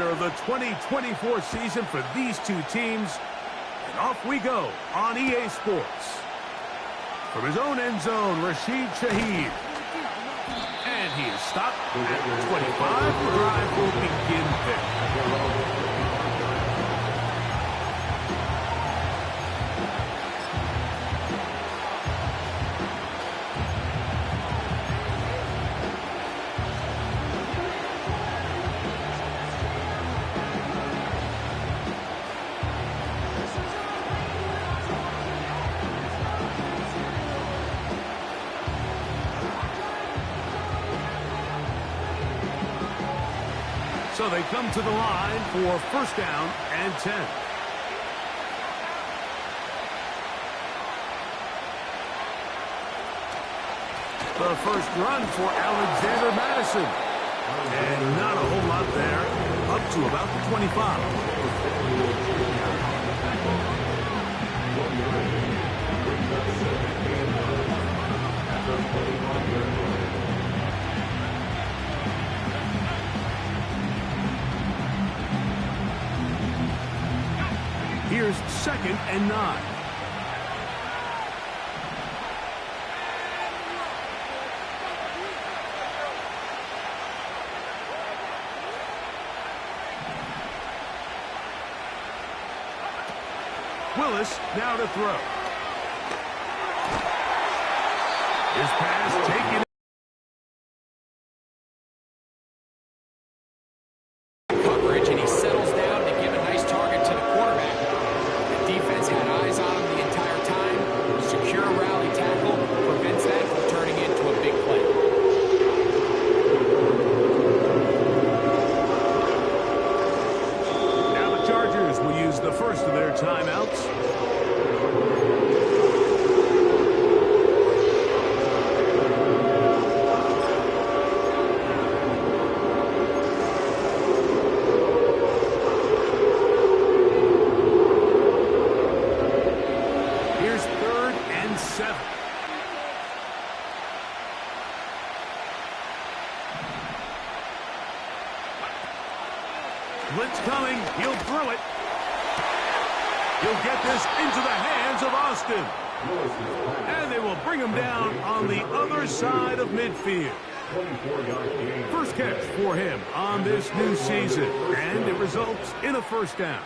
of the 2024 season for these two teams. And off we go on EA Sports. From his own end zone, Rashid Shaheed. And he is stopped at 25. The drive will begin there. So they come to the line for first down and 10. The first run for Alexander Madison. And not a whole lot there. Up to about the 25. Here's 2nd and 9. Willis now to throw. His pass taken. Coverage, and he settles down to give a nice target to the quarterback. The defense had eyes on him the entire time. Secure rally tackle prevents that from turning into a big play. Now the Chargers will use the first of their timeouts. Here's 3rd and 7. Blitz coming. He'll throw it. He'll get this into the hands of Austin. And they will bring him down on the other side of midfield. First catch for him on this new season. And it results in a first down.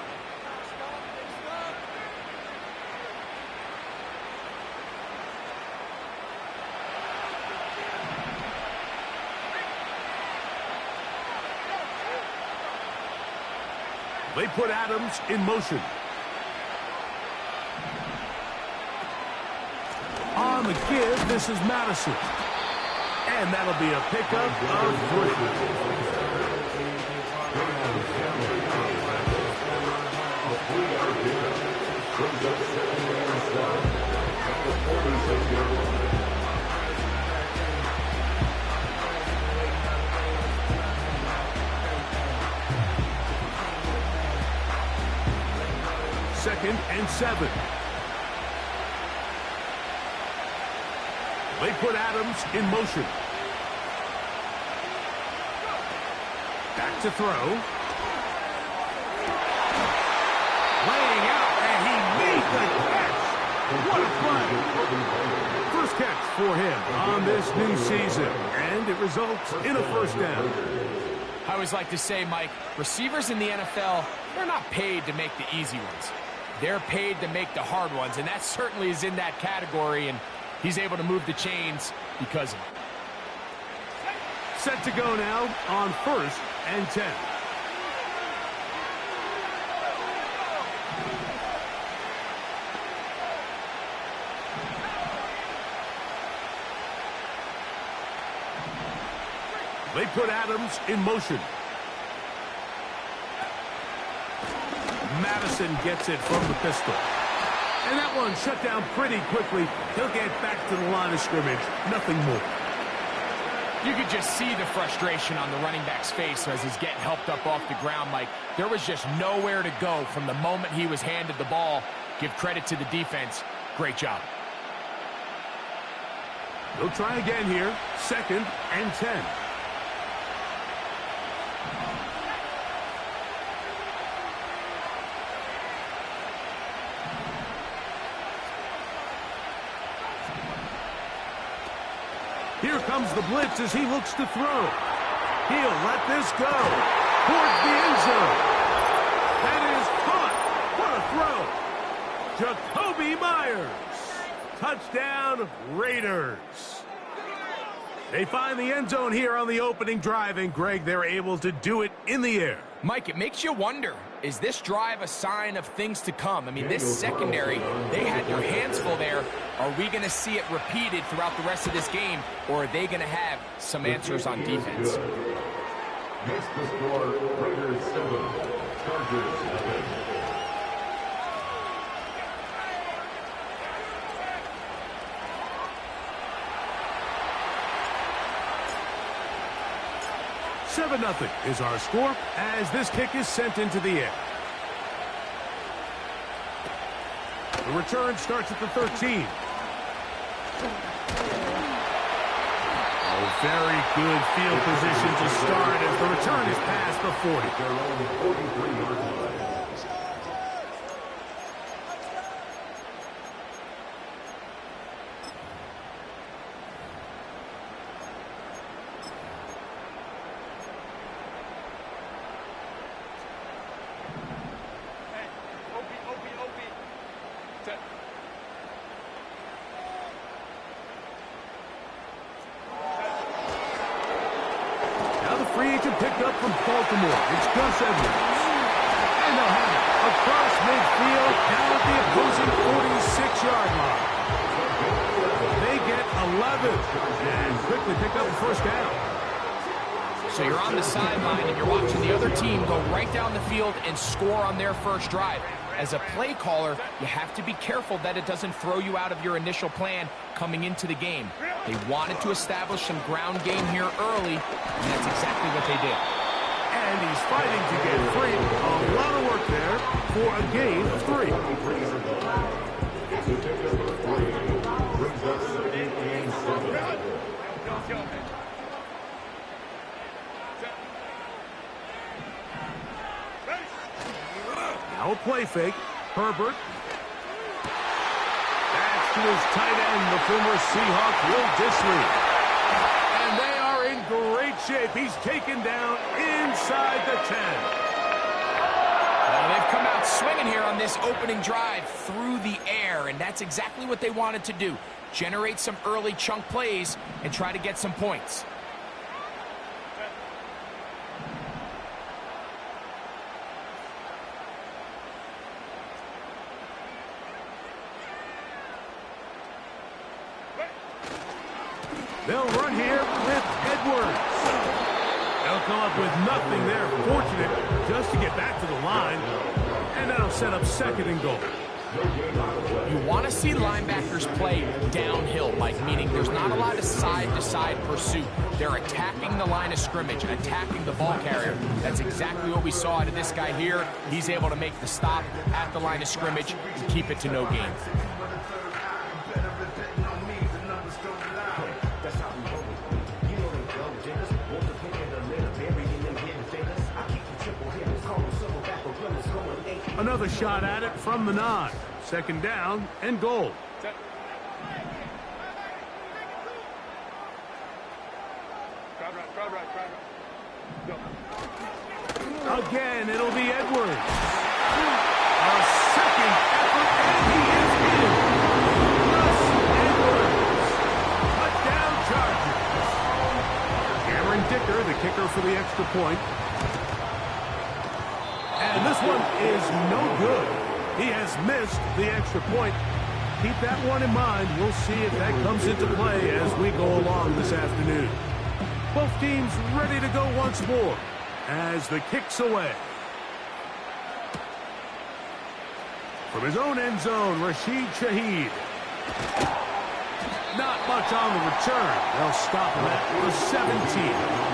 They put Adams in motion. On the give, this is Madison. And that'll be a pickup of 3. Second and 7. They put Adams in motion. Back to throw. Laying out, and he made the catch. What a play. First catch for him on this new season, and it results in a first down. I always like to say, Mike, receivers in the NFL, they're not paid to make the easy ones. They're paid to make the hard ones, and that certainly is in that category, and he's able to move the chains because of it. Set to go now on 1st and 10. They put Adams in motion. Madison gets it from the pistol. And that one shut down pretty quickly. He'll get back to the line of scrimmage. Nothing more. You could just see the frustration on the running back's face as he's getting helped up off the ground, Mike. There was just nowhere to go from the moment he was handed the ball. Give credit to the defense. Great job. They'll try again here. 2nd and 10. comes the blitz as he looks to throw. He'll let this go towards the end zone. That is caught. What a throw. Jacoby Myers. Touchdown, Raiders. They find the end zone here on the opening drive, and Greg, they're able to do it in the air. Mike, it makes you wonder, is this drive a sign of things to come? I mean, this secondary, they had their hands full there. Are we going to see it repeated throughout the rest of this game, or are they going to have some answers on defense? Next to score, Raiders 7, Chargers 7. Seven 0 is our score as this kick is sent into the air. The return starts at the 13. Oh, very good field position to start as the return is past the 40. Their own 43-yard line. Baltimore, it's Gus Edwards. And they'll have it across midfield, down at the opposing 46-yard line. They get 11 and quickly pick up the first down. So you're on the sideline and you're watching the other team go right down the field and score on their first drive. As a play caller, you have to be careful that it doesn't throw you out of your initial plan coming into the game. They wanted to establish some ground game here early, and that's exactly what they did. And he's fighting to get free. A lot of work there for a gain of 3. Now a play fake. Herbert. That's to his tight end, the former Seahawk, Will Dissly. And they are in great shape. He's taken down inside the 10. Well, they've come out swinging here on this opening drive through the air, and that's exactly what they wanted to do. Generate some early chunk plays and try to get some points. They'll run here with Edwards. They'll come up with nothing there. Fortunate just to get back to the line. And that'll set up second and goal. You want to see linebackers play downhill, Mike, meaning there's not a lot of side-to-side pursuit. They're attacking the line of scrimmage, attacking the ball carrier. That's exactly what we saw out of this guy here. He's able to make the stop at the line of scrimmage and keep it to no gain. Another shot at it from the 9. Second down and goal. Again, it'll be Edwards. A second effort, and he is in. Gus Edwards. Touchdown Chargers. Cameron Dicker, the kicker for the extra point. And this one is no good. He has missed the extra point. Keep that one in mind. We'll see if that comes into play as we go along this afternoon. Both teams ready to go once more as the kick's away. From his own end zone, Rashid Shaheed. Not much on the return. They'll stop him at the 17.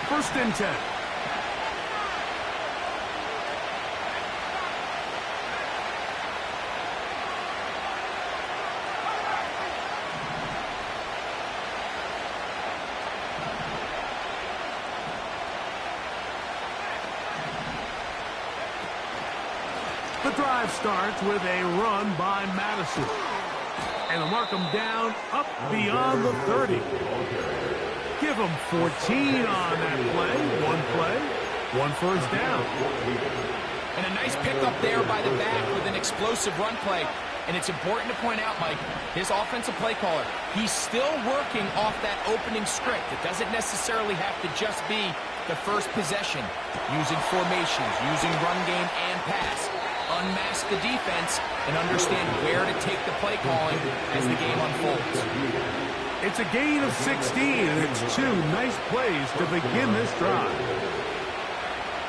First and 10. The drive starts with a run by Madison. And they'll mark him down up beyond the 30. Give him 14 on that play, one first down. And a nice pickup there by the back with an explosive run play. And it's important to point out, Mike, his offensive play caller, he's still working off that opening script. It doesn't necessarily have to just be the first possession. Using formations, using run game and pass. Unmask the defense and understand where to take the play calling as the game unfolds. It's a gain of 16, and it's 2 nice plays to begin this drive.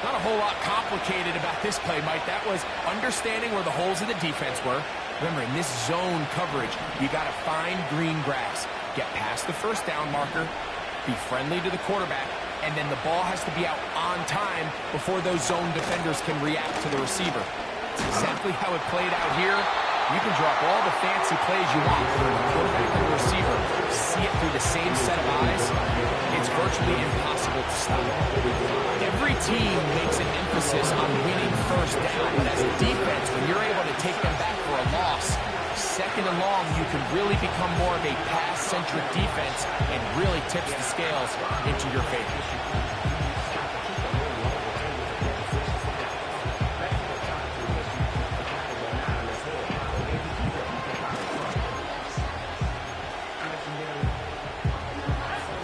Not a whole lot complicated about this play, Mike. That was understanding where the holes of the defense were. Remember, in this zone coverage, you got to find green grass. Get past the first down marker, be friendly to the quarterback, and then the ball has to be out on time before those zone defenders can react to the receiver. It's exactly how it played out here. You can drop all the fancy plays you want, but when the quarterback and the receiver see it through the same set of eyes, it's virtually impossible to stop. Every team makes an emphasis on winning first down, but as a defense, when you're able to take them back for a loss, second and long, you can really become more of a pass-centric defense and really tips the scales into your favor.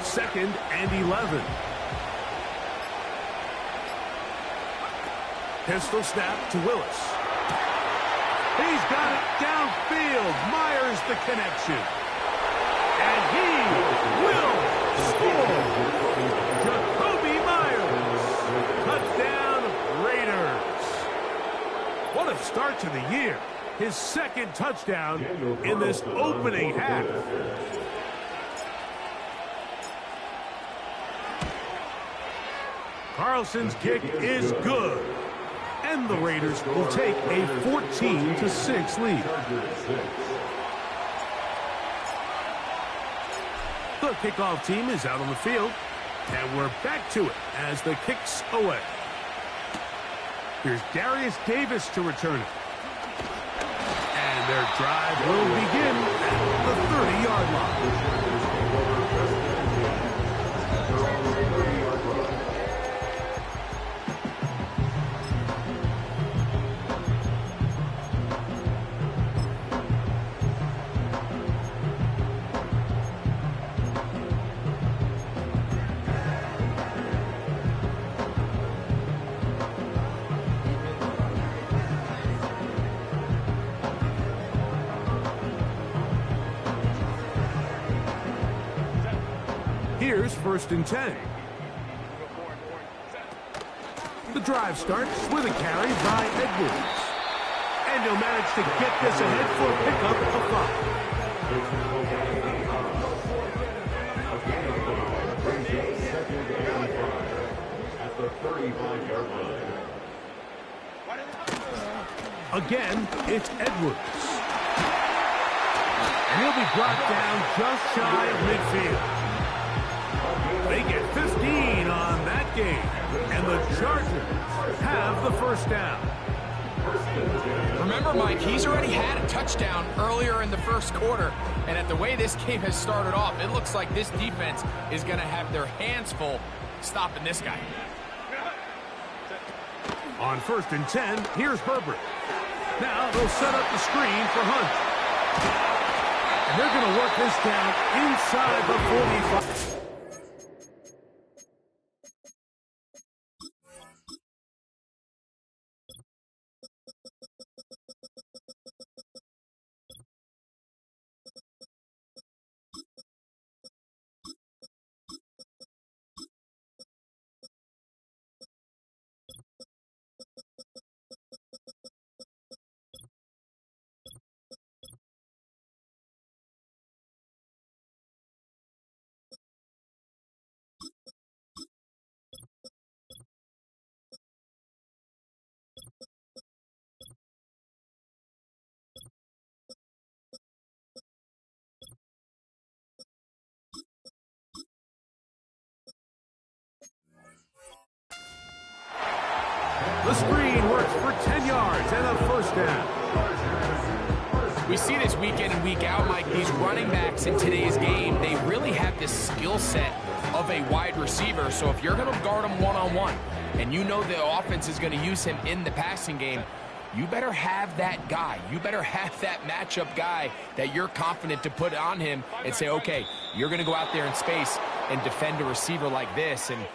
Second and 11. Pistol snap to Willis. He's got it downfield. Myers the connection. And he will score. Jacoby Myers. Touchdown Raiders. What a start to the year. His second touchdown in this opening half. Carlson's kick is good. And the Raiders will take a 14-6 lead. The kickoff team is out on the field. And we're back to it as the kick's away. Here's Darius Davis to return it. And their drive will begin at the 30-yard line. Here's first and 10. The drive starts with a carry by Edwards. And he'll manage to get this ahead for a pickup of 5. At the 35-yard line. Again, it's Edwards. And he'll be brought down just shy of midfield. They get 15 on that game, and the Chargers have the first down. Remember, Mike, he's already had a touchdown earlier in the first quarter, and at the way this game has started off, it looks like this defense is going to have their hands full stopping this guy. On first and 10, here's Herbert. Now they'll set up the screen for Hunt. And they're going to work this down inside the 45. screen works for 10 yards and a first down. We see this week in and week out, Mike. These running backs in today's game, they really have this skill set of a wide receiver. So if you're going to guard him one-on-one and you know the offense is going to use him in the passing game, you better have that guy. You better have that matchup guy that you're confident to put on him and say, okay, you're going to go out there in space and defend a receiver like this. And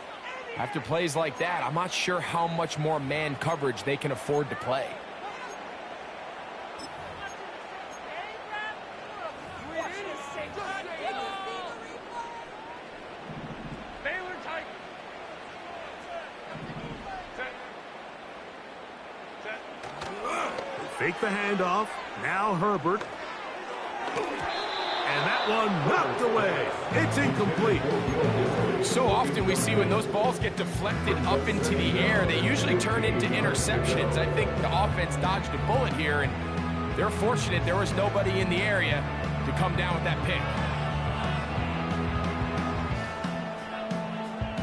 after plays like that, I'm not sure how much more man coverage they can afford to play. Fake the handoff. Now Herbert. And that one knocked away. It's incomplete. So often we see when those balls get deflected up into the air, they usually turn into interceptions. I think the offense dodged a bullet here, and they're fortunate there was nobody in the area to come down with that pick.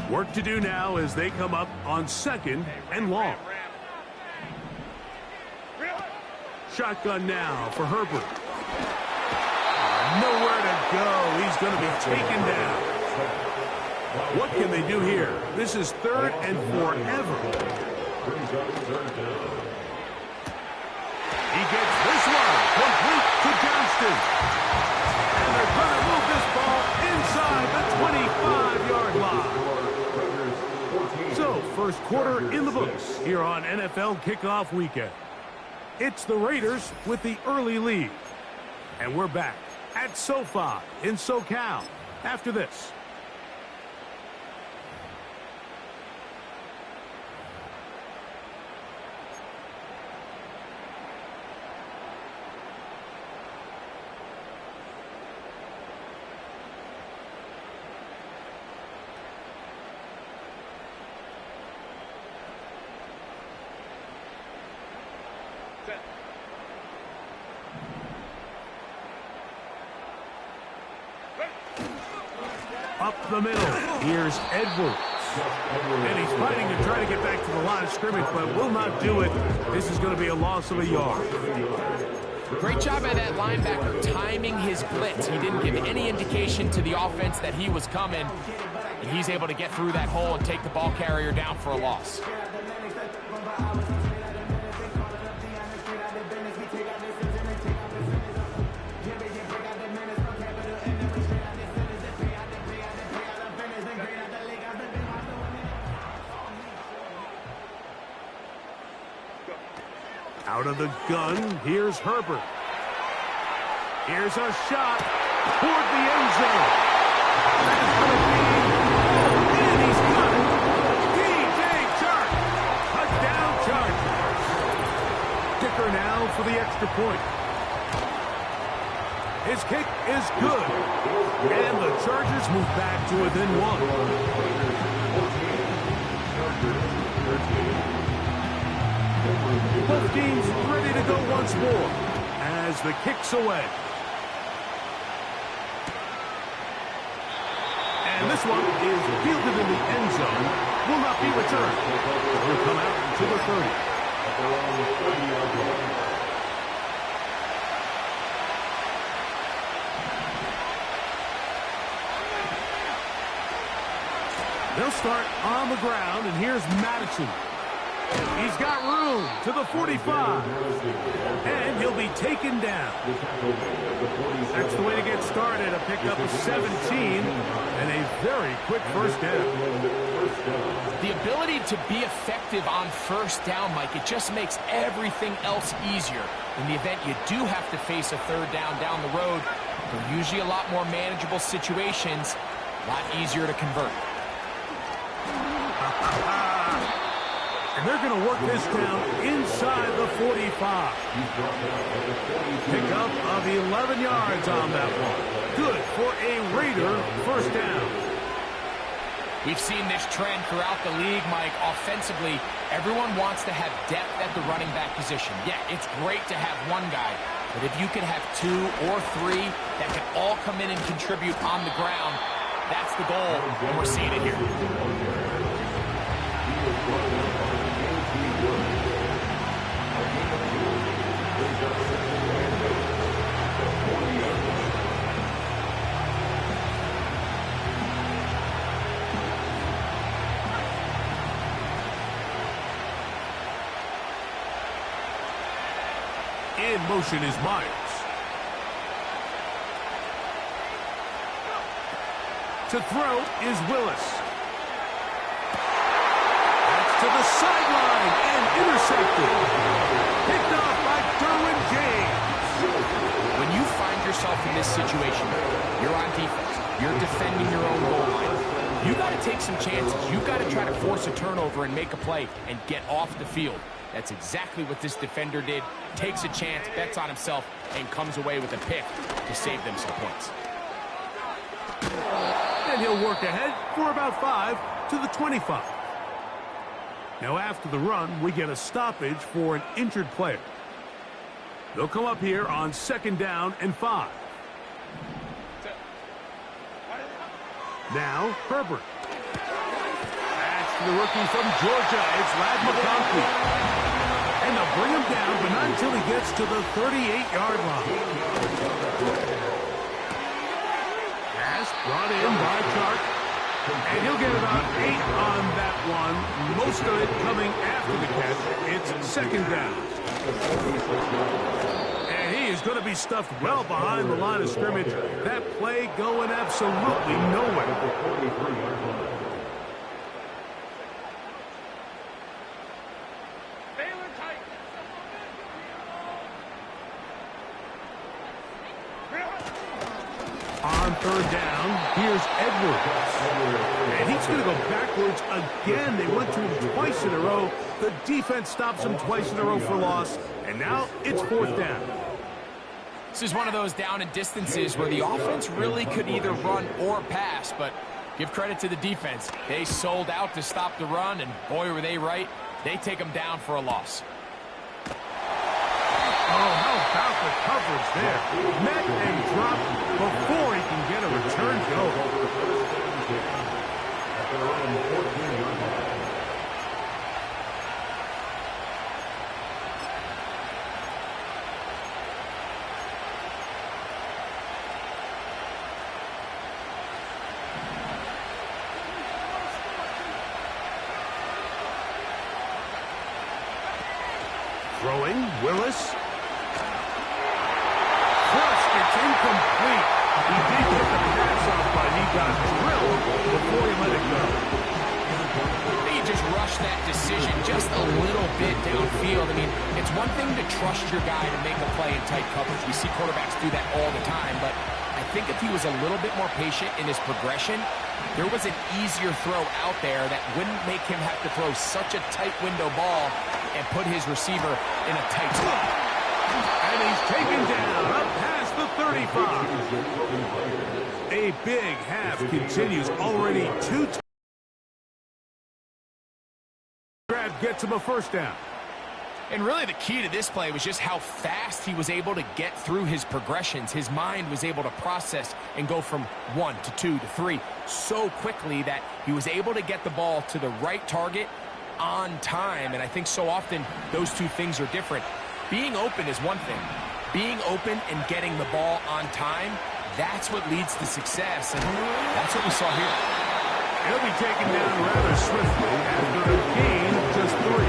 Work to do now as they come up on 2nd and long. Shotgun now for Herbert. Nowhere to go. He's going to be taken down. What can they do here? This is 3rd and forever. He gets this one complete to Johnston. And they're going to move this ball inside the 25-yard line. So, first quarter in the books here on NFL Kickoff Weekend. It's the Raiders with the early lead. And we're back at SoFi in SoCal after this. Up the middle, here's Edwards. And he's fighting to try to get back to the line of scrimmage, but will not do it. This is going to be a loss of a yard. Great job by that linebacker timing his blitz. He didn't give any indication to the offense that he was coming, and he's able to get through that hole and take the ball carrier down for a loss. Out of the gun, here's Herbert. Here's a shot toward the end zone. That is going to be, and he's got it. DJ Chark, touchdown Chargers. Kicker now for the extra point. His kick is good, and the Chargers move back to within 1. Both teams ready to go once more as the kick's away. And this one is fielded in the end zone. Will not be returned. Will come out to the 30. They'll start on the ground, and here's Madison. He's got room to the 45, and he'll be taken down. That's the way to get started, a pickup of 17, and a very quick first down. The ability to be effective on first down, Mike, it just makes everything else easier. In the event you do have to face a 3rd down the road, they're usually a lot more manageable situations, a lot easier to convert. And they're going to work this down inside the 45. Pickup of 11 yards on that one. Good for a Raider first down. We've seen this trend throughout the league, Mike. Offensively, everyone wants to have depth at the running back position. Yeah, it's great to have one guy, but if you can have 2 or 3 that can all come in and contribute on the ground, that's the goal, and we're seeing it here. In motion is Myers. To throw is Willis. That's to the sideline and intercepted. Picked off by Derwin James. When you find yourself in this situation, you're on defense. You're defending your own goal line. You got to take some chances. You got to try to force a turnover and make a play and get off the field. That's exactly what this defender did. Takes a chance, bets on himself, and comes away with a pick to save them some points. And he'll work ahead for about 5 to the 25. Now after the run, we get a stoppage for an injured player. They'll come up here on 2nd down and 5. Now, Herbert. That's the rookie from Georgia. It's Lad McConkey. And they'll bring him down, but not until he gets to the 38-yard line. Pass brought in by Chark. And he'll get about 8 on that one. Most of it coming after the catch. It's 2nd down. And he is going to be stuffed well behind the line of scrimmage. That play going absolutely nowhere. On 3rd down, here's Edwards. And he's going to go backwards again. They went to him twice in a row. The defense stops him twice in a row for loss. And now it's 4th down. This is one of those down and distances where the offense really could either run or pass, but give credit to the defense. They sold out to stop the run, and boy, were they right. They take them down for a loss. Oh, how about the coverage there? Met and dropped before he can get a return go. Throwing, Willis. It's incomplete. He did get the pass off, but he got drilled before he let it go. He just rushed that decision just a little bit downfield. I mean, it's one thing to trust your guy to make a play in tight coverage. We see quarterbacks do that all the time, but I think if he was a little bit more patient in his progression, there was an easier throw out there that wouldn't make him have to throw such a tight window ball and put his receiver in a tight spot. And he's taken down up past the 35. A big half continues. Already 2 grab gets him a 1st down. And really the key to this play was just how fast he was able to get through his progressions. His mind was able to process and go from 1 to 2 to 3 so quickly that he was able to get the ball to the right target on time. And I think so often those two things are different. Being open is one thing. Being open and getting the ball on time, that's what leads to success, and that's what we saw here. He'll be taken down rather swiftly after a gain of just 3.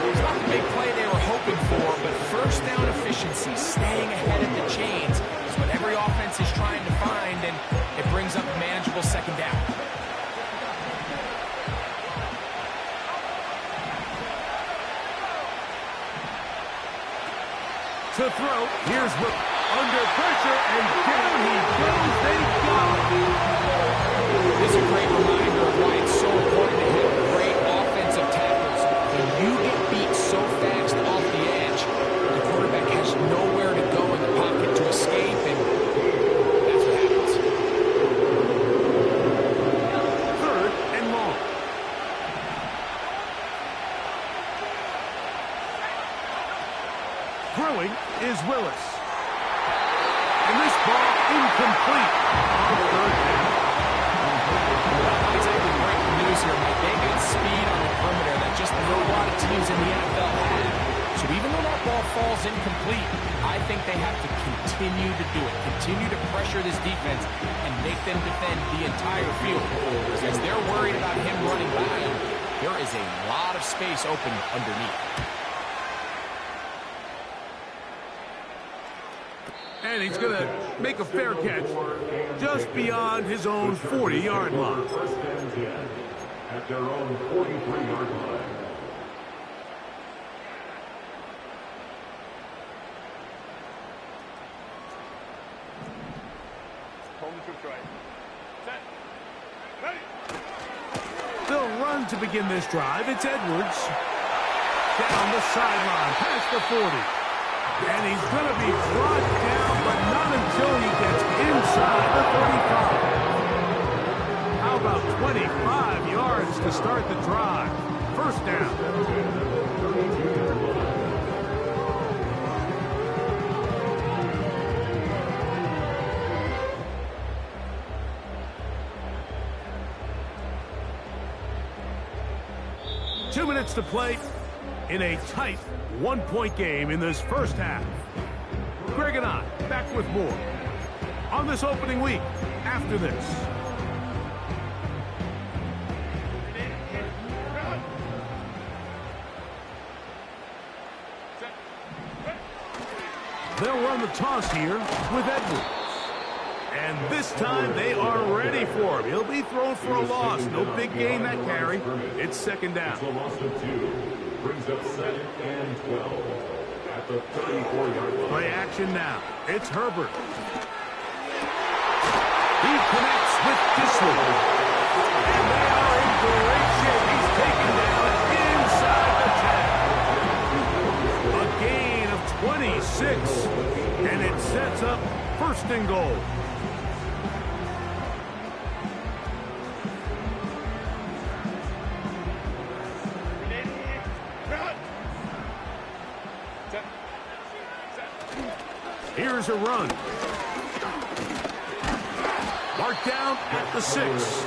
It's not the big play they were hoping for, but 1st down efficiency, staying ahead of the chains, is what every offense is trying to find, and it brings up a manageable 2nd down. To throw, here's Will under pressure, and down he goes. They got him. This is a great reminder of why it's so important to have great offensive tackles. When you get beat so fast off the edge, the quarterback has nowhere to go in the pocket to escape, and that's what happens. 3rd and long. Throwing is Willis. And this ball incomplete on 3rd down. Exactly breaking news here, Mike. They got speed on the perimeter that just no lot of teams in the NFL have. So even though that ball falls incomplete, I think they have to continue to do it. Continue to pressure this defense and make them defend the entire field. Because they're worried about him running by them, there is a lot of space open underneath. And he's going to make a fair catch just beyond his own 40-yard line. First and 10 at their own 43-yard line. They'll run to begin this drive. It's Edwards. Down the sideline, past the 40. And he's going to be brought down, but not until he gets inside the 35. How about 25 yards to start the drive? First down. 2 minutes to play in a tight one-point game in this first half. Greg and I back with more on this opening week after this. They'll run the toss here with Edwards. And this time they are ready for him. He'll be thrown for a loss. No big gain that carry. It's second down. It's a loss of 2. Brings up 2nd and 12 at the 34-yard line. Play action now. It's Herbert. He connects with Disley. And they are in great shape. He's taken down inside the 10. A gain of 26. And it sets up first and goal. Here's a run. Marked down at the 6.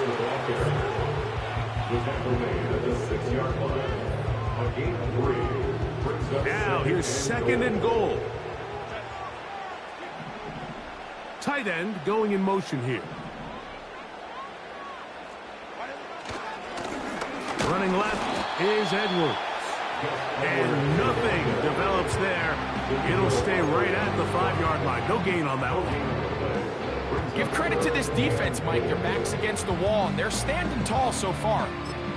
Now here's second and goal. Tight end going in motion here. Running left is Edwards. And nothing develops there. It'll stay right at the 5-yard line. No gain on that one. Give credit to this defense, Mike. Their back's against the wall, and they're standing tall so far.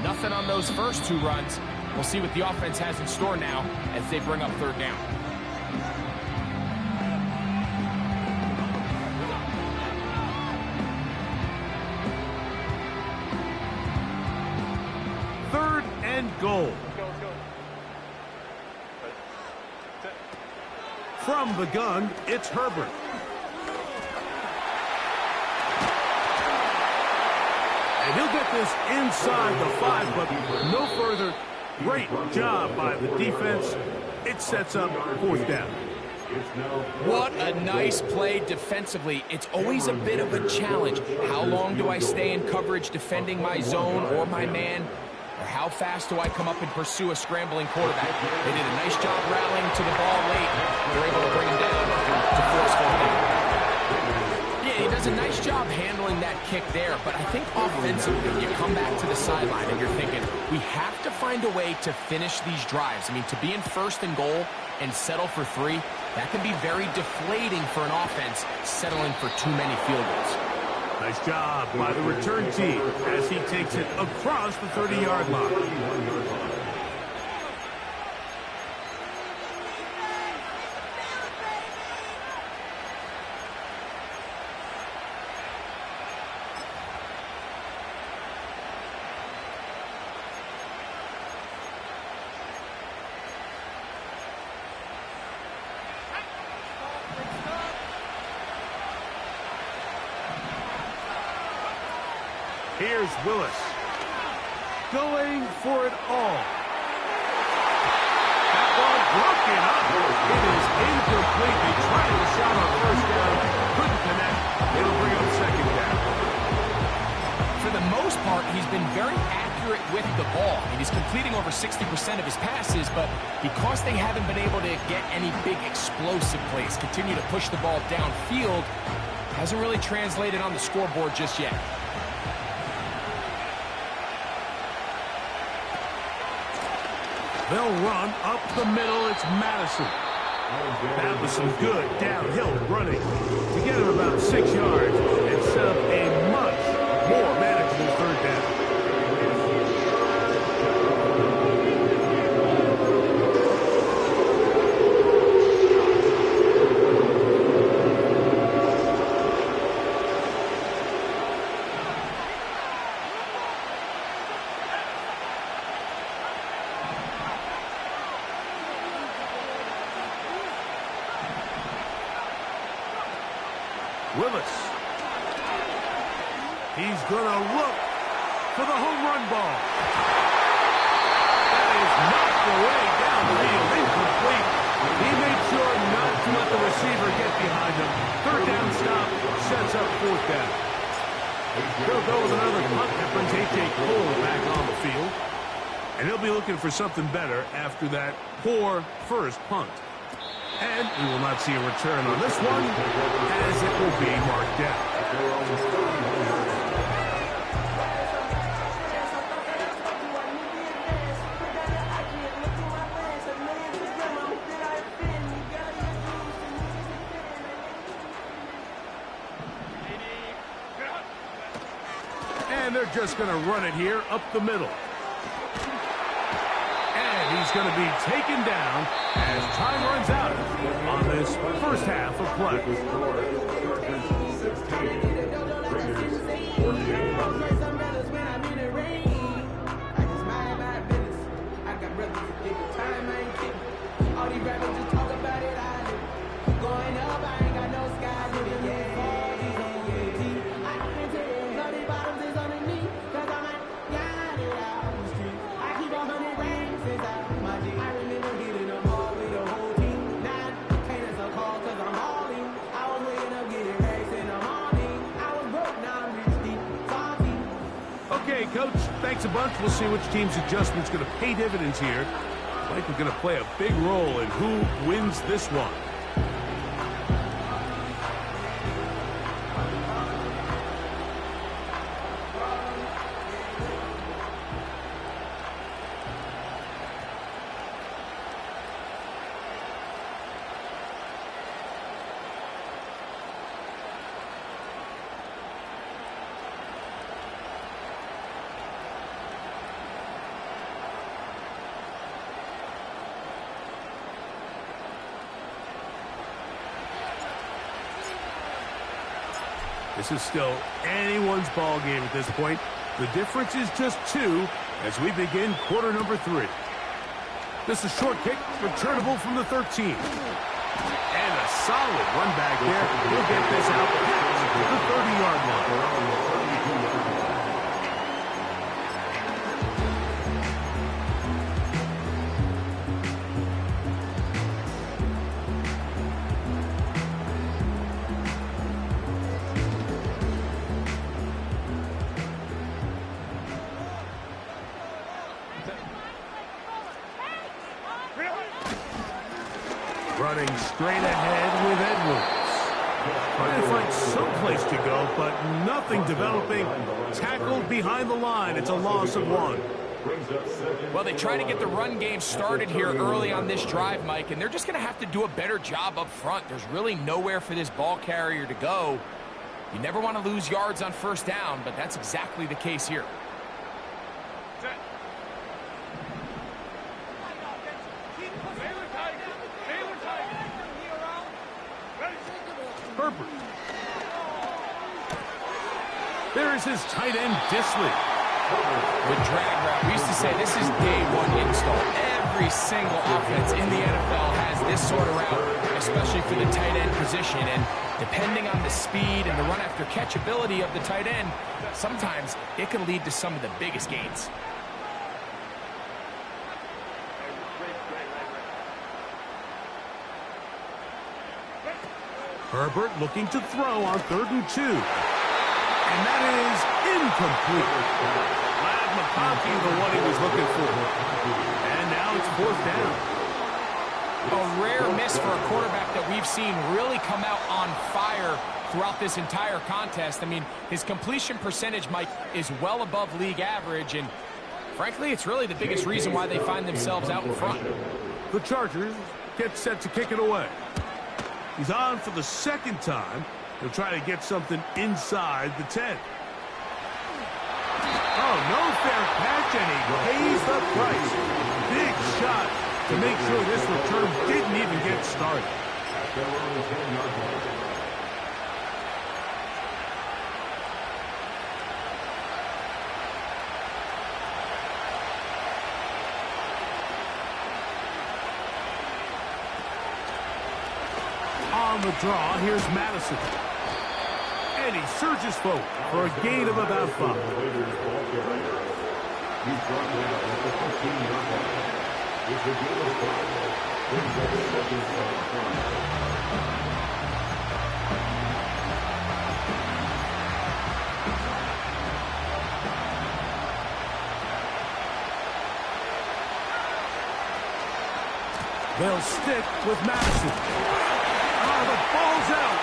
Nothing on those first 2 runs. We'll see what the offense has in store now as they bring up third down. Third and goal. From the gun, it's Herbert. And he'll get this inside the 5, but no further. Great job by the defense. It sets up fourth down. What a nice play defensively. It's always a bit of a challenge. How long do I stay in coverage defending my zone or my man? Or how fast do I come up and pursue a scrambling quarterback? They did a nice job rallying to the ball late. They're able to bring him down to force fourth down. Yeah, he does a nice job handling that kick there, but I think offensively, you come back to the sideline and you're thinking, we have to find a way to finish these drives. I mean, to be in first and goal and settle for 3, that can be very deflating for an offense settling for too many field goals. Nice job by the return team as he takes it across the 30-yard line. Here's Willis going for it all. That ball broken up. It is incomplete. They tried a shot on first down. Couldn't connect. It'll bring up second down. For the most part, he's been very accurate with the ball. I mean, he's completing over 60% of his passes, but because they haven't been able to get any big explosive plays, continue to push the ball downfield, hasn't really translated on the scoreboard just yet. They'll run up the middle. It's Madison. That was some good downhill running to get him about 6 yards and set up a much more manageable third down. Willis. He's going to look for the home run ball. That is knocked away downfield, incomplete. He made sure not to let the receiver get behind him. Third down stop sets up fourth down. They'll go with another punt that brings A.J. Cole back on the field. And he'll be looking for something better after that poor first punt. And we will not see a return on this one, as it will be marked down. And they're just going to run it here up the middle. And he's going to be taken down as time runs out on this first half of play. Okay, Coach, thanks a bunch. We'll see which team's adjustment's going to pay dividends here. Mike, we're going to play a big role in who wins this one. This is still anyone's ball game at this point. The difference is just 2 as we begin quarter number 3. This is a short kick, returnable from the 13. And a solid run back there. He'll get this out past the 30-yard line. Running straight ahead with Edwards. Trying to find someplace to go, but nothing developing. Tackled behind the line. It's a loss of 1. Well, they try to get the run game started here early on this drive, Mike, and they're just going to have to do a better job up front. There's really nowhere for this ball carrier to go. You never want to lose yards on first down, but that's exactly the case here. Herbert. There is his tight end, Disley. With drag route, we used to say this is day 1 install. Every single offense in the NFL has this sort of route, especially for the tight end position. And depending on the speed and the run after catch ability of the tight end, sometimes it can lead to some of the biggest gains. Herbert looking to throw on 3rd and 2. And that is incomplete. Glad McConkey, the one he was looking for. And now it's 4th down. A rare miss for a quarterback that we've seen really come out on fire throughout this entire contest. I mean, his completion percentage, Mike, is well above league average. And frankly, it's really the biggest reason why they find themselves out in front. The Chargers gets set to kick it away. He's on for the second time. He'll try to get something inside the 10. Oh, no fair catch, and he pays the price. Big shot to make sure this return didn't even get started. On the draw, here's Madison. And he surges forward for a gain of about 5. They'll stick with Madison. Oh, the ball's out.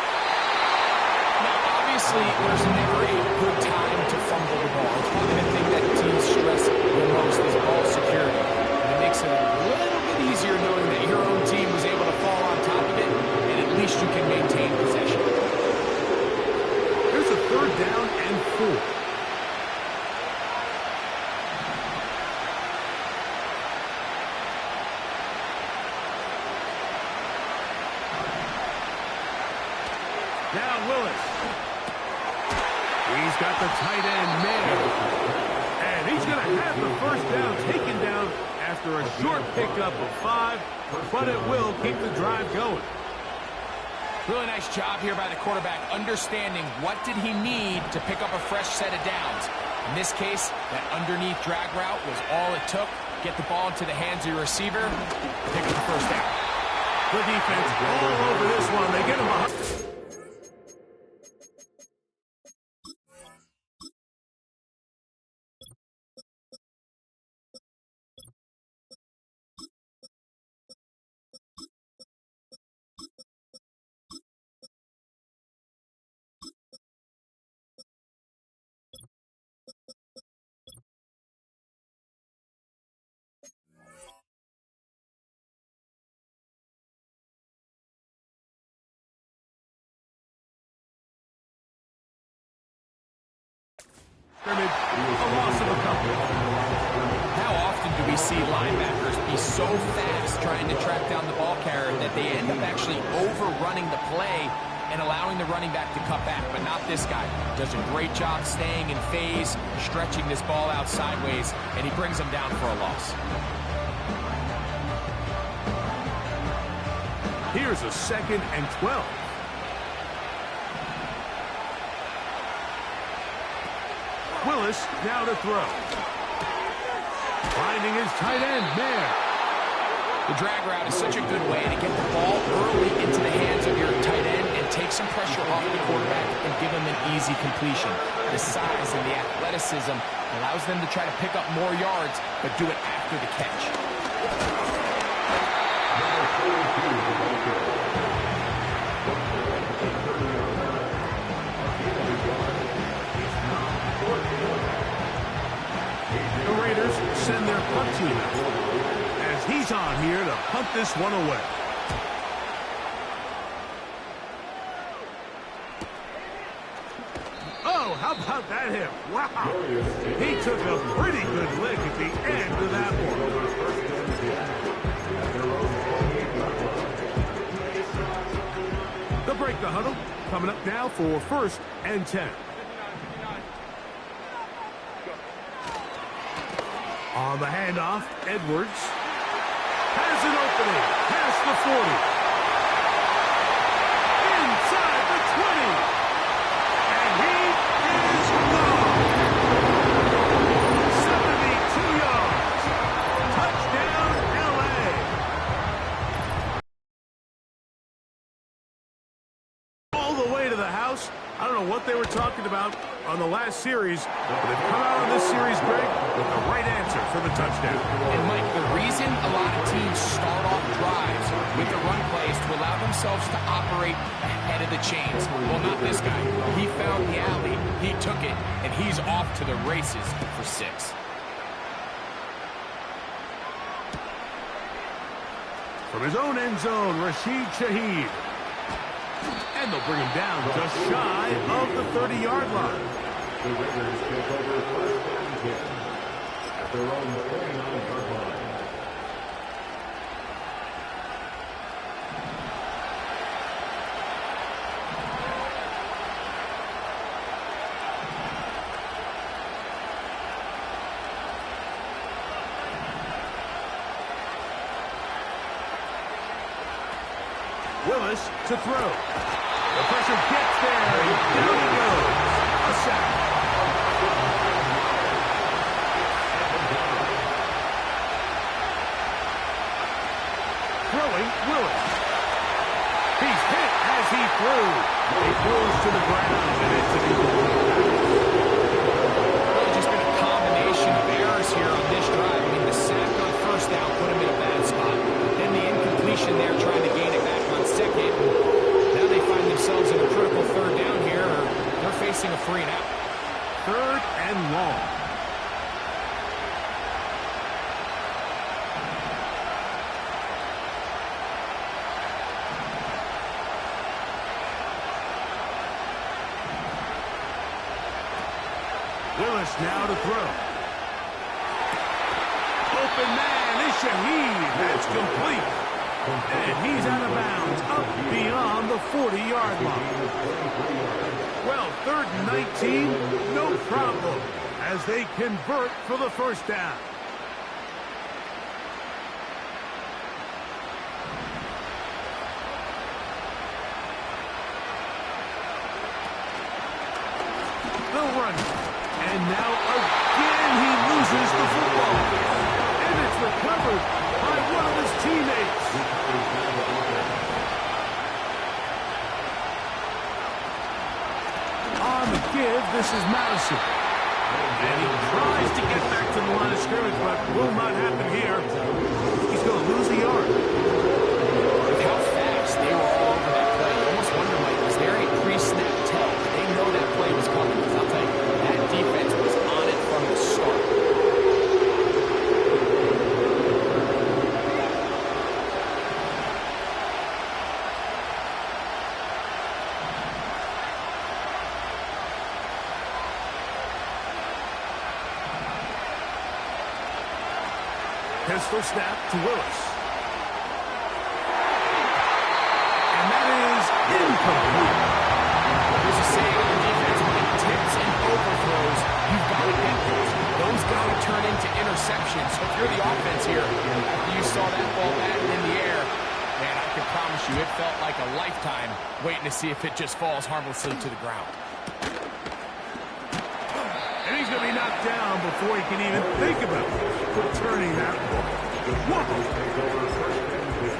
Now, obviously, there's never a good time to fumble the ball. It's probably the thing that teams stress the most is ball security. And it makes it a little bit easier knowing that your own team was able to fall on top of it, and at least you can maintain possession. Here's a 3rd down and 4. Now Willis. He's got the tight end man. And he's going to have the first down taken down after a short pickup of 5, but it will keep the drive going. Really nice job here by the quarterback, understanding what did he need to pick up a fresh set of downs. In this case, that underneath drag route was all it took. Get the ball into the hands of your receiver, pick up the first down. The defense all over this one. They get him behind. A loss of a couple. How often do we see linebackers be so fast trying to track down the ball carrier that they end up actually overrunning the play and allowing the running back to cut back, but not this guy. Does a great job staying in phase, stretching this ball out sideways, and he brings them down for a loss. Here's a 2nd and 12. Willis now to throw. Finding his tight end, Mayer. The drag route is such a good way to get the ball early into the hands of your tight end and take some pressure off the quarterback and give him an easy completion. The size and the athleticism allows them to try to pick up more yards, but do it after the catch. The Raiders send their punt team out as he's on here to punt this one away. Oh, how about that hit? Wow. He took a pretty good lick at the end of that one. They'll break the huddle. Coming up now for 1st and 10. On the handoff, Edwards has an opening past the 40. Inside the 20. And he is gone. 72 yards. Touchdown, L.A. All the way to the house. I don't know what they were talking about on the last series, but they've come out on this series, Greg, with the right answer for the touchdown. And, Mike, the reason a lot of teams start off drives with the run plays to allow themselves to operate ahead of the chains. Well, not this guy. He found the alley, he took it, and he's off to the races for 6. From his own end zone, Rashid Shaheed. And they'll bring him down just shy of the 30-yard line. The Raiders take over first and 10 at their own 49-yard line. Willis to throw. The pressure gets there. Down he goes. A sack. Throwing Willis. He's hit as he threw. He throws to the ground, and it's an incomplete. Well, just been a combination of errors here on this drive. I mean, the sack on first down put him in a bad spot. Then the incompletion there trying to gain it back on second. Now they find themselves in a critical third down here. They're facing a 3 and out. Third and long. Willis now to throw. Open man is Shaheed. That's complete. And he's out of bounds, up beyond the 40-yard line. Well, 3rd and 19, no problem, as they convert for the first down. They'll run. And now again he loses the football. And it's recovered by one of his teammates. On the give, this is Madison. And he tries to get back to the line of scrimmage, but will not happen here. He's going to lose a yard. With how fast they were all over that play, you almost wonder, Mike, was there any pre-snap tell? They know that play was coming. Because I'll tell you, that defense was on it from the start. Pistol snap to Willis. And that is incomplete. There's a saying on defense, when tips and overthrows, you've got to get those. Those got to turn into interceptions. So if you're the offense here, after you saw that ball batted in the air, man, I can promise you it felt like a lifetime waiting to see if it just falls harmlessly to the ground. And he's going to be knocked down before he can even think about returning that ball. Whoa! Take over first and 10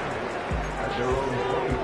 at their own 25.